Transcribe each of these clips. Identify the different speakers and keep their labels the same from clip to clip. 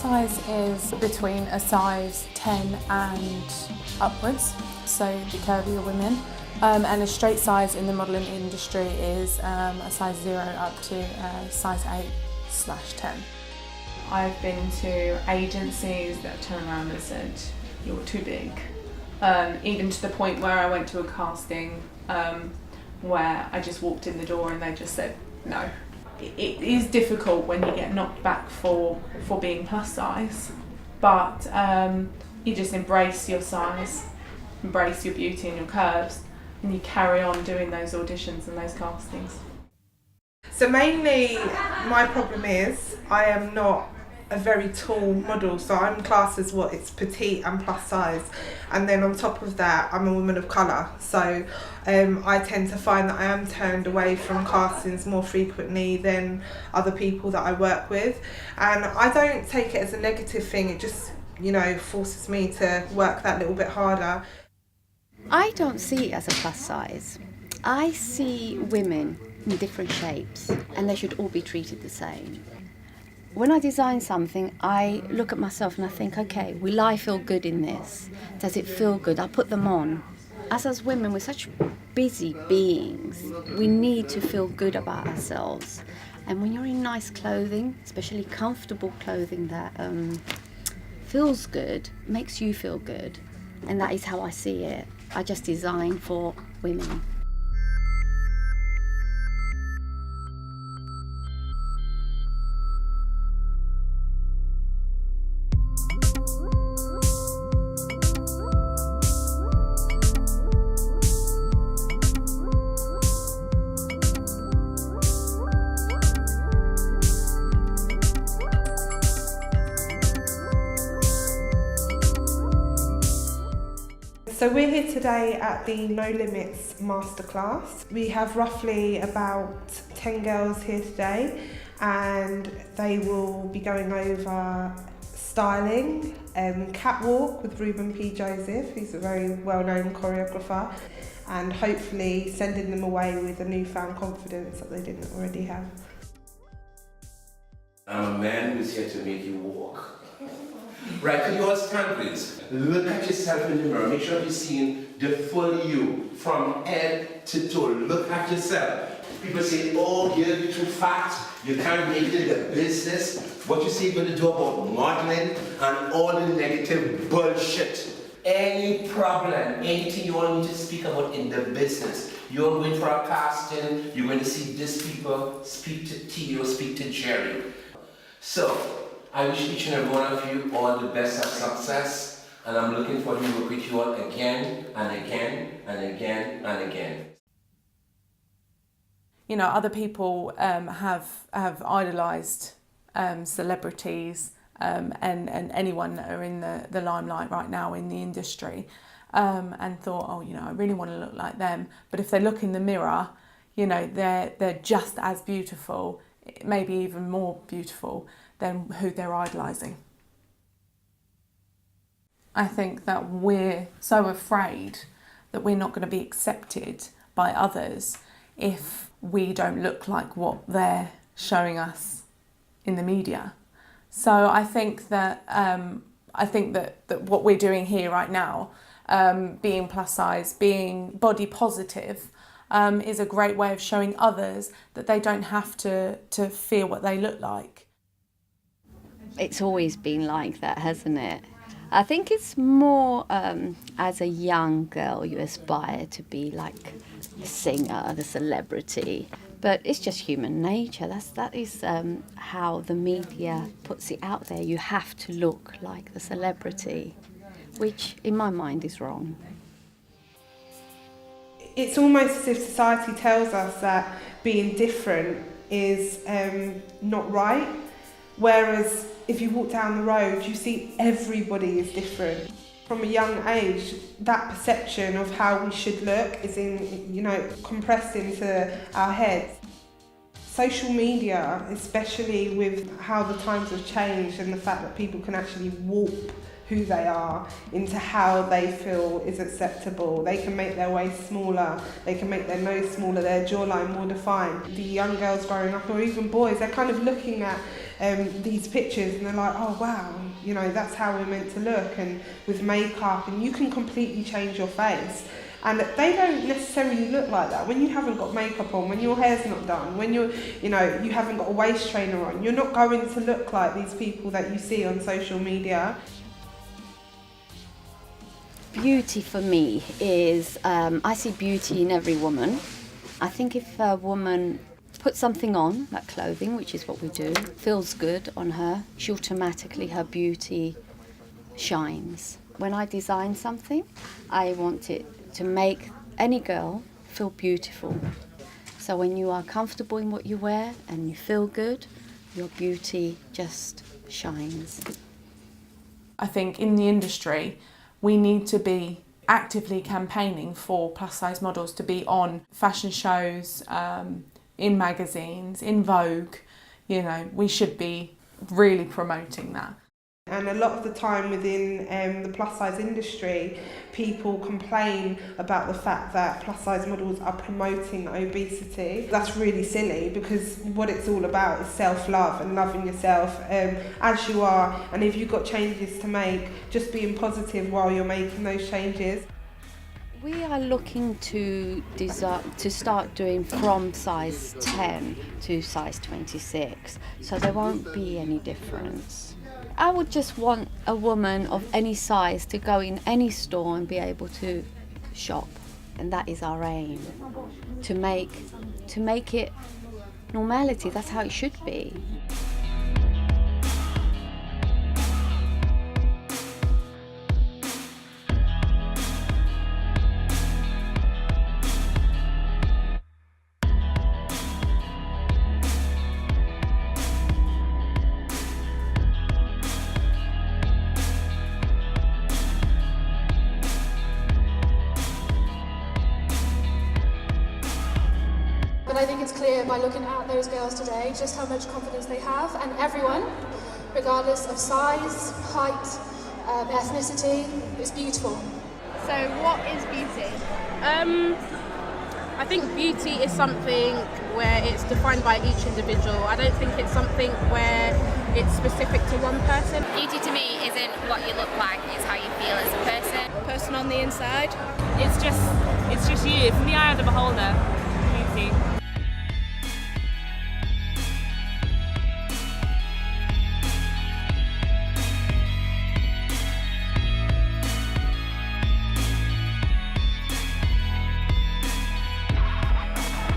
Speaker 1: size is between a size 10 and upwards, so the curvier women. And a straight size in the modelling industry is a size 0 up to size 8/10. I've been to agencies that have turned around and said, you're too big. Even to the point where I went to a casting where I just walked in the door and they just said no. It is difficult when you get knocked back for being plus size, but you just embrace your size, embrace your beauty and your curves, and you carry on doing those auditions and those castings.
Speaker 2: So mainly my problem is I am not a very tall model, so I'm classed as it's petite and plus size, and then on top of that I'm a woman of colour, so I tend to find that I am turned away from castings more frequently than other people that I work with, and I don't take it as a negative thing, it just forces me to work that little bit harder.
Speaker 3: I don't see it as a plus size. I see women in different shapes and they should all be treated the same. When I design something, I look at myself and I think, okay, will I feel good in this? Does it feel good? I put them on. As women, we're such busy beings. We need to feel good about ourselves. And when you're in nice clothing, especially comfortable clothing that feels good, makes you feel good. And that is how I see it. I just design for women.
Speaker 2: So we're here today at the No Limits masterclass. We have roughly about 10 girls here today, and they will be going over styling, catwalk with Ruben P. Joseph, who's a very well-known choreographer, and hopefully sending them away with a newfound confidence that they didn't already have.
Speaker 4: I'm a man who's here to make you walk. Right, could you all stand please? Look at yourself in the mirror, make sure you're seeing the full you, from head to toe. Look at yourself. People say, oh girl, you're too fat, you can't make it in the business. What you say you're going to do about modeling and all the negative bullshit. Any problem, anything you want me to speak about in the business, you're going for a casting, you're going to see these people, speak to T or speak to Jerry. So, I wish each and every one of you all the best of success, and I'm looking forward to work with you all again and again and again and again.
Speaker 1: Other people have idolised celebrities and anyone that are in the limelight right now in the industry, and thought, I really want to look like them. But if they look in the mirror, they're just as beautiful, maybe even more beautiful than who they're idolising. I think that we're so afraid that we're not going to be accepted by others if we don't look like what they're showing us in the media. So I think that what we're doing here right now, being plus size, being body positive, is a great way of showing others that they don't have to fear what they look like.
Speaker 3: It's always been like that, hasn't it? I think it's more as a young girl you aspire to be like the singer, the celebrity, but it's just human nature. That is how the media puts it out there. You have to look like the celebrity, which in my mind is wrong.
Speaker 2: It's almost as if society tells us that being different is not right, whereas if you walk down the road, you see everybody is different. From a young age, that perception of how we should look is compressed into our heads. Social media, especially with how the times have changed and the fact that people can actually warp who they are into how they feel is acceptable. They can make their waist smaller, they can make their nose smaller, their jawline more defined. The young girls growing up, or even boys, they're kind of looking at these pictures and they're like, oh wow, you know, that's how we're meant to look, and with makeup, and you can completely change your face. And they don't necessarily look like that when you haven't got makeup on, when your hair's not done, when you haven't got a waist trainer on. You're not going to look like these people that you see on social media.
Speaker 3: Beauty for me is, I see beauty in every woman. I think if a woman puts something on, like clothing, which is what we do, feels good on her, she automatically, her beauty shines. When I design something, I want it to make any girl feel beautiful. So when you are comfortable in what you wear and you feel good, your beauty just shines.
Speaker 1: I think in the industry, we need to be actively campaigning for plus size models to be on fashion shows, in magazines, in Vogue. You know, we should be really promoting that.
Speaker 2: And a lot of the time within the plus size industry, people complain about the fact that plus size models are promoting obesity. That's really silly, because what it's all about is self-love and loving yourself as you are. And if you've got changes to make, just being positive while you're making those changes.
Speaker 3: We are looking to start doing from size 10 to size 26, so there won't be any difference. I would just want a woman of any size to go in any store and be able to shop, and that is our aim, to make it normality. That's how it should be.
Speaker 5: But I think it's clear by looking at those girls today just how much confidence they have, and everyone, regardless of size, height, ethnicity, is beautiful.
Speaker 6: So what is beauty? I think beauty is something where it's defined by each individual. I don't think it's something where it's specific to one person.
Speaker 7: Beauty to me isn't what you look like, it's how you feel as a person.
Speaker 6: Person on the inside. It's just you, from the eye of the beholder. Beauty.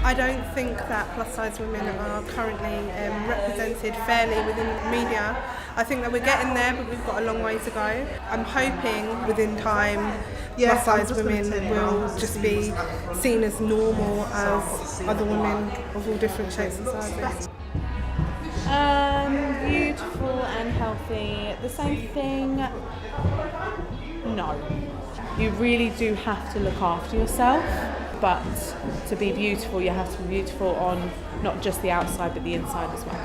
Speaker 2: I don't think that plus size women are currently represented fairly within the media. I think that we're getting there, but we've got a long way to go. I'm hoping within time plus size women will just be seen as normal as other women of all different shapes and sizes.
Speaker 1: Beautiful and healthy, the same thing? No. You really do have to look after yourself, but to be beautiful, you have to be beautiful on not just the outside, but the inside as well.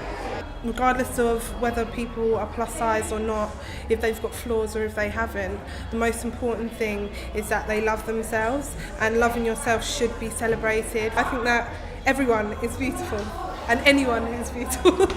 Speaker 2: Regardless of whether people are plus size or not, if they've got flaws or if they haven't, the most important thing is that they love themselves, and loving yourself should be celebrated. I think that everyone is beautiful and anyone is beautiful.